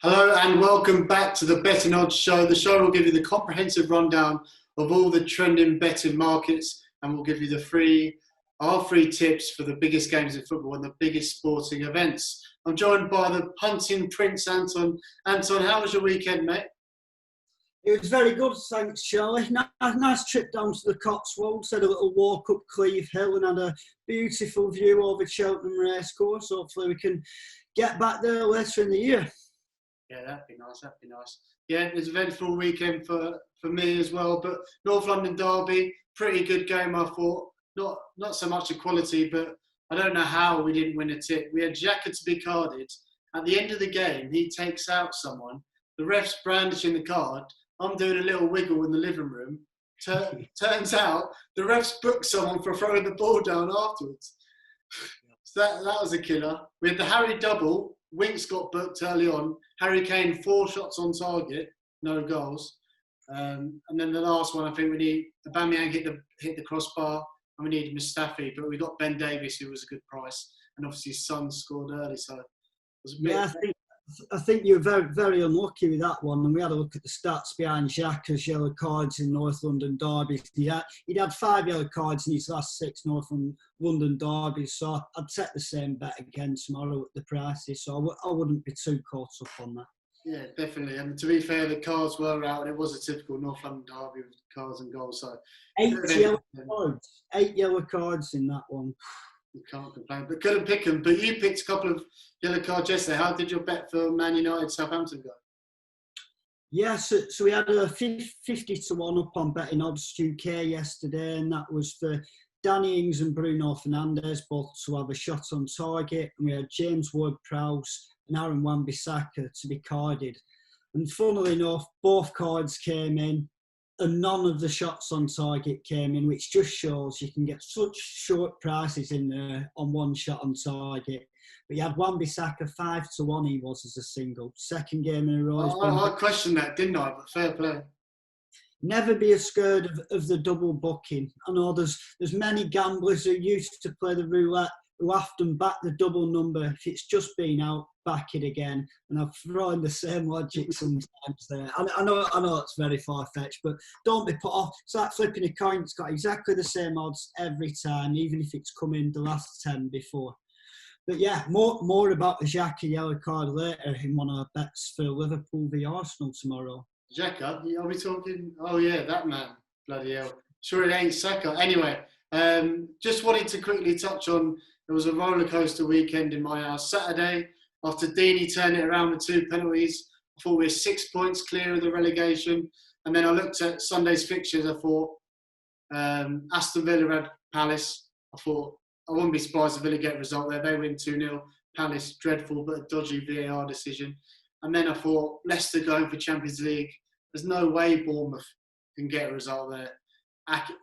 Hello and welcome back to the Betting Odds Show. The show will give you the comprehensive rundown of all the trending betting markets, and we'll give you our free tips for the biggest games in football and the biggest sporting events. I'm joined by the punting prince, Anton. Anton, how was your weekend, mate? It was very good, thanks, Charlie. Nice trip down to the Cotswolds, had a little walk up Cleve Hill and had a beautiful view over Cheltenham Racecourse. Hopefully we can get back there later in the year. Yeah, that'd be nice. Yeah, it was an eventful weekend for me as well, but North London Derby, pretty good game, I thought. Not so much equality, but I don't know how we didn't win a tip. We had Xhaka to be carded. At the end of the game, he takes out someone. The ref's brandishing the card. I'm doing a little wiggle in the living room. Turns out the ref's booked someone for throwing the ball down afterwards. So that was a killer. We had the Harry double. Winks got booked early on. Harry Kane, 4 shots on target, no goals. And then the last one, I think we need Aubameyang hit the crossbar, and we needed Mustafi, but we got Ben Davies, who was a good price, and obviously Son scored early, so it was a bit. Yeah, I think you were very, very unlucky with that one. And we had a look at the stats behind Xhaka's yellow cards in North London derbies. He'd had 5 yellow cards in his last 6 North London derbies. So I'd set the same bet again tomorrow at the prices. So I wouldn't be too caught up on that. Yeah, definitely. And to be fair, the cards were out. It was a typical North London derby with cards and goals. So 8 yellow cards in that one. You can't complain, but couldn't pick them. But you picked a couple of yellow cards yesterday. How did your bet for Man United Southampton go? Yeah, so we had a 50-1 up on Betting Odds UK yesterday, and that was for Danny Ings and Bruno Fernandes both to have a shot on target, and we had James Ward-Prowse and Aaron Wan-Bissaka to be carded. And funnily enough, both cards came in, and none of the shots on target came in, which just shows you can get such short prices in there on one shot on target. But you had Wan-Bissaka 5-1, he was as a single. Second game in a row. I questioned that, didn't I? But fair play. Never be scared of the double booking. I know there's many gamblers who used to play the roulette who often back the double number if it's just been out, back it again. And I've thrown the same logic sometimes there. I know it's very far-fetched, but don't be put off. It's like flipping a coin. It's got exactly the same odds every time, even if it's come in the last 10 before. But yeah, more about the Xhaka yellow card later in one of our bets for Liverpool v Arsenal tomorrow. Xhaka? Are we talking? Oh yeah, that man. Bloody hell. Sure it ain't Saka. Anyway, just wanted to quickly touch on, there was a roller coaster weekend in my house. Saturday, after Deeney turned it around with 2 penalties, I thought we were 6 points clear of the relegation. And then I looked at Sunday's fixtures. I thought Aston Villa had Palace. I thought I wouldn't be surprised if Villa get a result there. They win 2-0. Palace, dreadful, but a dodgy VAR decision. And then I thought Leicester going for Champions League. There's no way Bournemouth can get a result there.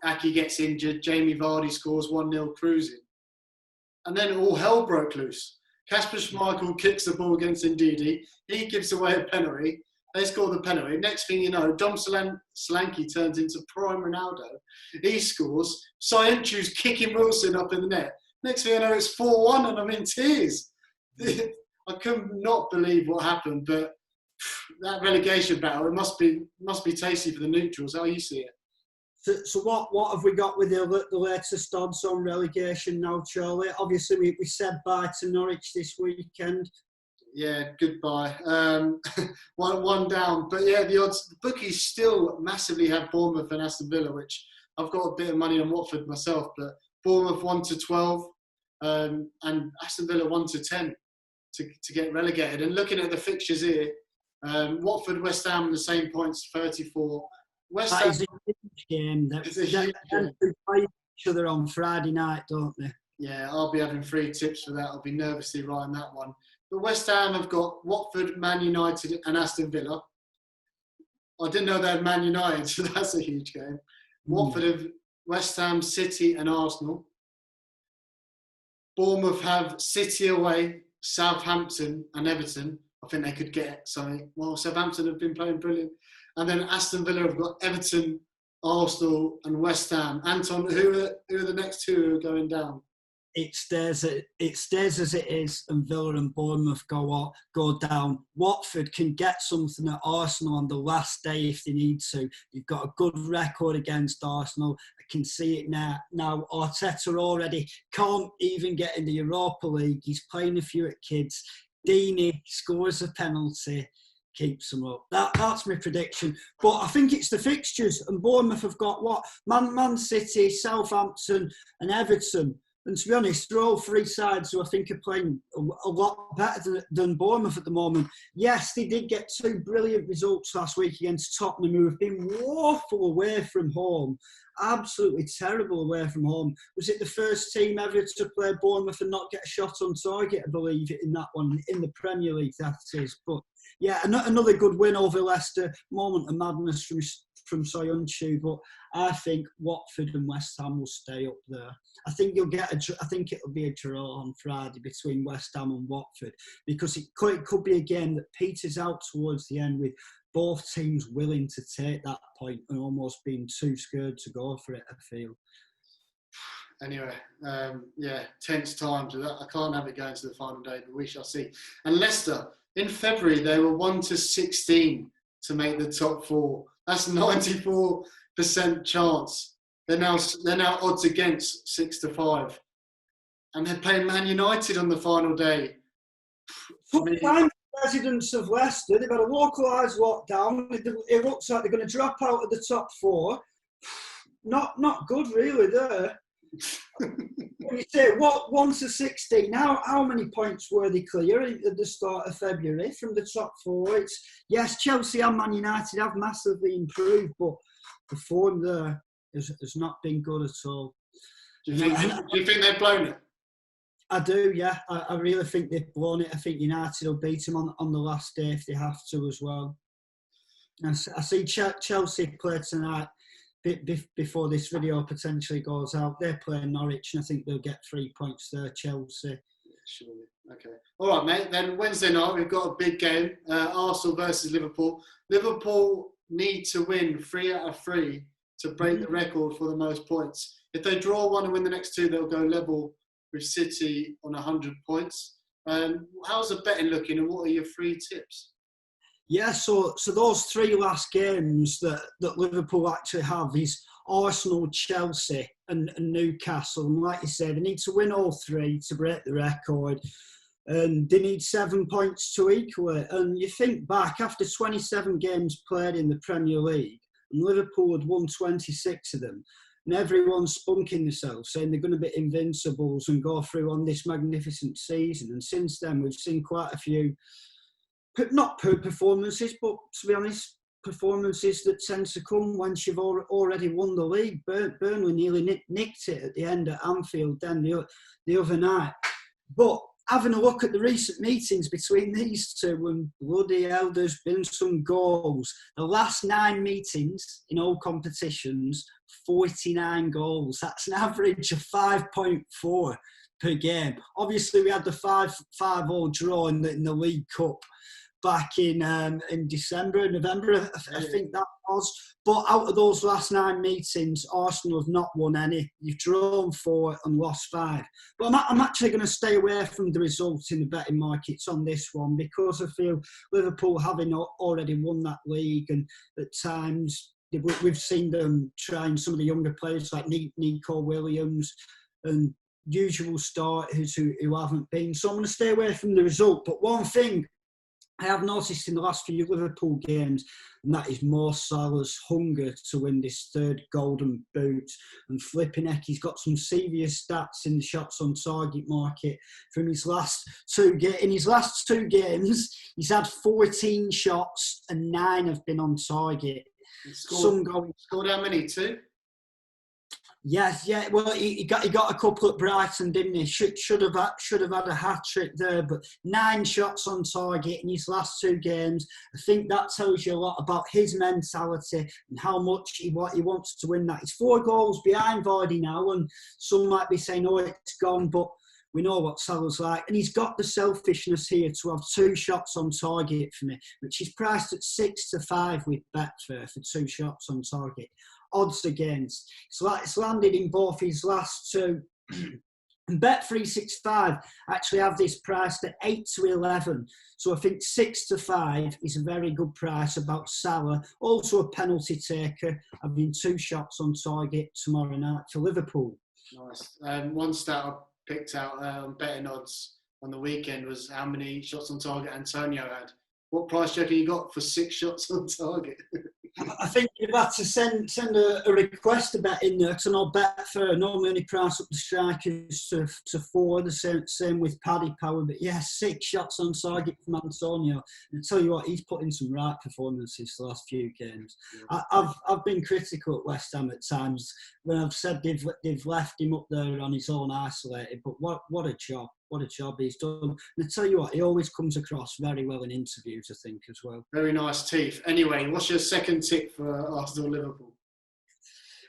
Aki gets injured. Jamie Vardy scores 1-0 cruising. And then all hell broke loose. Kasper Schmeichel kicks the ball against Ndidi. He gives away a penalty. They score the penalty. Next thing you know, Dom Solanke turns into prime Ronaldo. He scores. Soyuncu's kicking Wilson up in the net. Next thing I know, it's 4-1 and I'm in tears. I could not believe what happened, but that relegation battle, it must be tasty for the neutrals. How you see it? So what have we got with the latest odds on relegation now, Charlie? Obviously, we said bye to Norwich this weekend. Yeah, goodbye. One down. But yeah, the bookies still massively have Bournemouth and Aston Villa, which I've got a bit of money on Watford myself, but Bournemouth 1-12 and Aston Villa 1-10 to get relegated. And looking at the fixtures here, Watford, West Ham on the same points, 34. West Ham is a huge game. They play each other on Friday night, don't they? Yeah, I'll be having free tips for that. I'll be nervously writing that one. But West Ham have got Watford, Man United and Aston Villa. I didn't know they had Man United, so that's a huge game. Watford have West Ham, City and Arsenal. Bournemouth have City away, Southampton and Everton. I think they could get something. Well, Southampton have been playing brilliant. And then Aston Villa have got Everton, Arsenal and West Ham. Anton, who are the next two who are going down? it stays as it is, and Villa and Bournemouth go down. Watford can get something at Arsenal on the last day if they need to. You've got a good record against Arsenal. I can see it now. Now Arteta already can't even get in the Europa League. He's playing a few at kids. Deeney scores a penalty, keeps them up. That's my prediction. But I think it's the fixtures, and Bournemouth have got what? Man City, Southampton and Everton. And to be honest, they're all three sides who I think are playing a lot better than Bournemouth at the moment. Yes, they did get two brilliant results last week against Tottenham, who have been woeful away from home. Absolutely terrible away from home. Was it the first team ever to play Bournemouth and not get a shot on target, I believe, in that one, in the Premier League, that is. But yeah, another good win over Leicester. Moment of madness from Soyuncu, but I think Watford and West Ham will stay up there. I think it'll be a draw on Friday between West Ham and Watford, because it could be a game that peters out towards the end with both teams willing to take that point and almost being too scared to go for it, I feel. Anyway, tense times. I can't have it going to the final day, but we shall see. And Leicester, in February, they were 1-16 to make the top four. That's 94% chance. They're now odds against 6-5, and they're playing Man United on the final day. Full-time residents of Leicester, they've had a localised lockdown. It looks like they're going to drop out of the top four. Not good, really. There. When you say 1-16, how many points were they clear at the start of February from the top four? Yes, Chelsea and Man United have massively improved, but the form there has not been good at all. Do you think they've blown it? I do, yeah. I really think they've blown it. I think United will beat them on the last day if they have to as well. I see Chelsea play tonight. Before this video potentially goes out, they're playing Norwich, and I think they'll get 3 points there, Chelsea. Surely. Okay. All right, mate. Then Wednesday night, we've got a big game. Arsenal versus Liverpool. Liverpool need to win 3 out of 3 to break the record for the most points. If they draw one and win the next two, they'll go level with City on 100 points. How's the betting looking, and what are your 3 tips? Yeah, so those 3 last games that Liverpool actually have is Arsenal, Chelsea and Newcastle. And like you said, they need to win all 3 to break the record. And they need 7 points to equal it. And you think back, after 27 games played in the Premier League, and Liverpool had won 26 of them, and everyone's spunking themselves, saying they're going to be invincibles and go through on this magnificent season. And since then, we've seen quite a few, not poor performances, but to be honest, performances that tend to come once you've already won the league. Burnley nearly nicked it at the end at Anfield then the other night. But having a look at the recent meetings between these two, and bloody hell, there's been some goals. The last 9 meetings in all competitions, 49 goals. That's an average of 5.4 per game. Obviously, we had the 5-5 draw in the League Cup back in November, I think that was. But out of those last 9 meetings, Arsenal have not won any. You've drawn 4 and lost 5. But I'm actually going to stay away from the results in the betting markets on this one, because I feel Liverpool, having already won that league, and at times we've seen them trying some of the younger players like Nico Williams and usual starters who haven't been. So I'm going to stay away from the result. But one thing I have noticed in the last few Liverpool games, and that is Mo Salah's hunger to win this 3rd golden boot. And flipping heck, he's got some serious stats in the shots on target market from his last 2 games. In his last 2 games, he's had 14 shots and 9 have been on target. Scored how many? 2? Yes, yeah. Well, he got a couple at Brighton, didn't he? Should have had a hat trick there, but 9 shots on target in his last 2 games. I think that tells you a lot about his mentality and how much he wants to win that. He's 4 goals behind Vardy now, and some might be saying, "Oh, it's gone," but we know what Salah's like, and he's got the selfishness here to have 2 shots on target for me, which is priced at 6-5 with Betfair for 2 shots on target. Odds against. It's landed in both his last 2 And Bet365 actually have this priced at 8 to 11. So I think 6 to 5 is a very good price about Salah. Also a penalty taker, having 2 shots on target tomorrow night for Liverpool. Nice. One stat I picked out on betting odds on the weekend was how many shots on target Antonio had. What price do you reckon you got for 6 shots on target? I think you've had to send a request to bet in there, because I know Betfair normally only price up the strikers to 4, the same with Paddy Power. But yeah, 6 shots on target from Antonio. And I tell you what, he's put in some right performances the last few games. Yeah. I've been critical at West Ham at times when I've said they've left him up there on his own isolated. But what a job. What a job he's done. And I tell you what, he always comes across very well in interviews, I think, as well. Very nice teeth. Anyway, what's your second tip for Arsenal-Liverpool?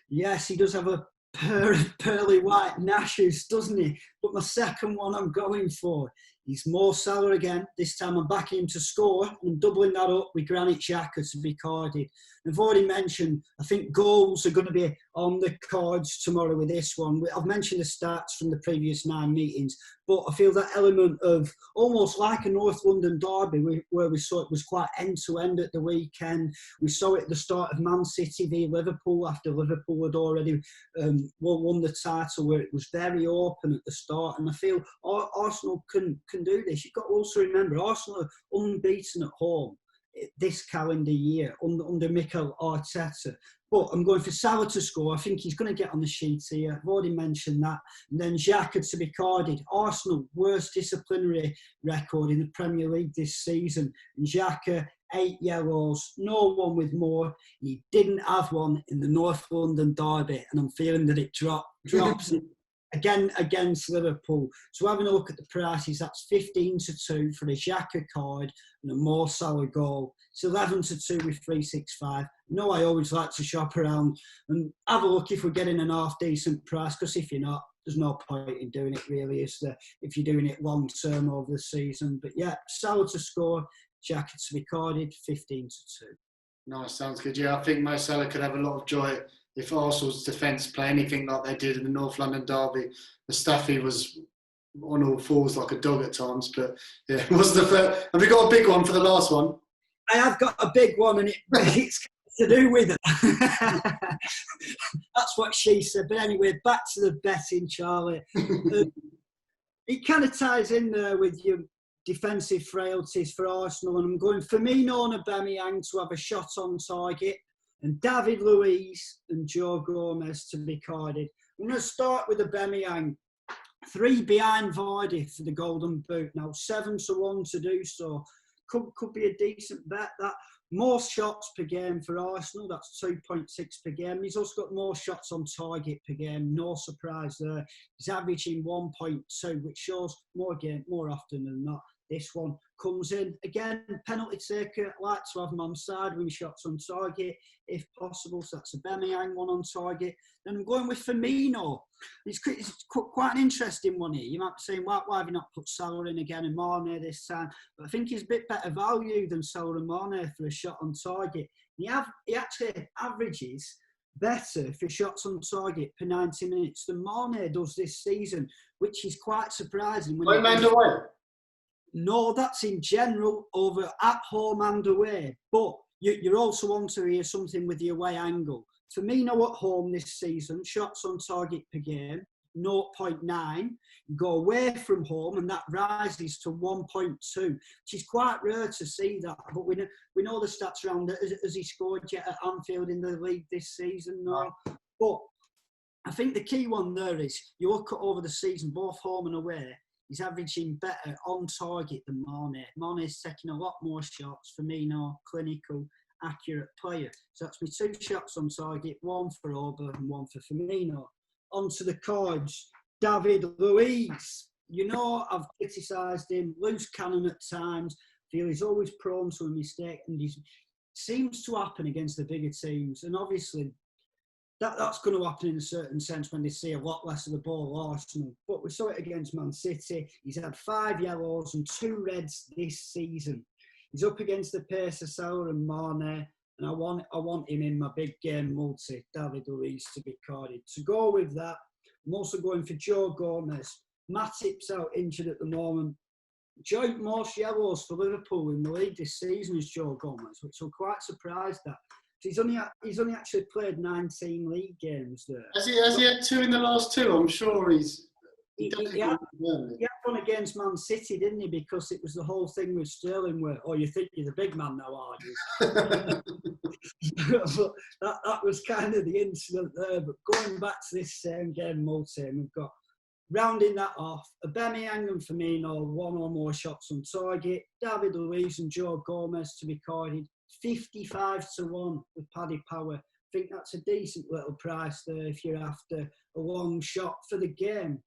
Yes, he does have a pair of pearly white gnashes, doesn't he? But my second one I'm going for is Mo Salah again. This time I'm backing him to score, and I'm doubling that up with Granit Xhaka to be carded. I've already mentioned, I think goals are going to be on the cards tomorrow with this one. I've mentioned the stats from the previous 9 meetings, but I feel that element of almost like a North London derby where we saw it was quite end-to-end at the weekend. We saw it at the start of Man City v Liverpool after Liverpool had already won the title, where it was very open at the start. And I feel Arsenal can do this. You've got to also remember, Arsenal are unbeaten at home this calendar year under Mikel Arteta. But I'm going for Salah to score. I think he's going to get on the sheet here. I've already mentioned that. And then Xhaka to be carded. Arsenal, worst disciplinary record in the Premier League this season. And Xhaka, 8 yellows, no one with more. He didn't have one in the North London derby, and I'm feeling that it drops again against Liverpool. So having a look at the prices, that's 15 to 2 for a Xhaka card and a Mo Salah goal. It's 11 to 2 with 365. No, I always like to shop around and have a look if we're getting an half decent price, because if you're not, there's no point in doing it really, is there, if you're doing it long term over the season. But yeah, Salah to score, Xhaka to be carded, 15 to 2. Nice, sounds good. Yeah, I think Mo Salah could have a lot of joy if Arsenal's defence play anything like they did in the North London derby. Mustafi was on all fours like a dog at times, but yeah, what's the first? Have you got a big one for the last one? I have got a big one, and it's to do with it. That's what she said. But anyway, back to the betting, Charlie. It kind of ties in there with your defensive frailties for Arsenal, and I'm going Firmino and Aubameyang to have a shot on target, and David Luiz and Joe Gomez to be carded. I'm going to start with Aubameyang. 3 behind Vardy for the Golden Boot now, 7 to 1 to do so. Could be a decent bet. That more shots per game for Arsenal. That's 2.6 per game. He's also got more shots on target per game. No surprise there. He's averaging 1.2, which shows more often than not. This one comes in. Again, penalty taker. Like to have him on side with shots on target, if possible. So that's a Aubameyang one on target. Then I'm going with Firmino. It's quite an interesting one here. You might be saying, why have you not put Salah in again and Mane this time? But I think he's a bit better value than Salah and Mane for a shot on target. He actually averages better for shots on target per 90 minutes than Mane does this season, which is quite surprising. No, that's in general, over at home and away. But you're also want to hear something with the away angle. Firmino at home this season, shots on target per game, 0.9. You go away from home and that rises to 1.2, which is quite rare to see that. But we know the stats around it. Has he scored yet at Anfield in the league this season? No. But I think the key one there is, you look at over the season, both home and away, he's averaging better on target than Mane. Mane's taking a lot more shots. Firmino, clinical, accurate player. So that's me 2 shots on target, 1 for Oba and 1 for Firmino. Onto the cards, David Luiz. You know, I've criticised him, loose cannon at times. Feel he's always prone to a mistake, and he seems to happen against the bigger teams. And obviously, that's going to happen in a certain sense when they see a lot less of the ball, Arsenal. But we saw it against Man City. He's had 5 yellows and 2 reds this season. He's up against the pace of Salah and Mane, and I want him in my big game multi, David Luiz, to be carded. To go with that, I'm also going for Joe Gomez. Matip's out injured at the moment. Joint most yellows for Liverpool in the league this season is Joe Gomez, which I'm quite surprised at. He's only actually played 19 league games there. Has he had 2 in the last 2? I'm sure he had one against Man City, didn't he? Because it was the whole thing with Sterling where, you think you're the big man now, are you? But that was kind of the incident there. But going back to this same game, Multi, we've got, rounding that off, Aubameyang and Firmino, 1 or more shots on target. David Luiz and Joe Gomez to be recorded, 55-1 with Paddy Power. I think that's a decent little price there if you're after a long shot for the game.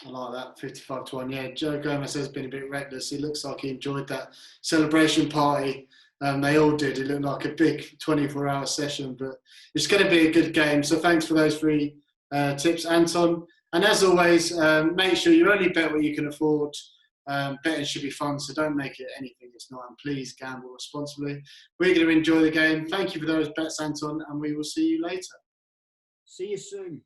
I like that, 55-1. Yeah, Joe Gomez has been a bit reckless. He looks like he enjoyed that celebration party. They all did. It looked like a big 24-hour session, but it's going to be a good game. So thanks for those 3 tips, Anton. And as always, make sure you only bet what you can afford. Betting should be fun, so don't make it anything it's not. And please gamble responsibly. We're going to enjoy the game. Thank you for those bets, Anton, and we will see you later. See you soon.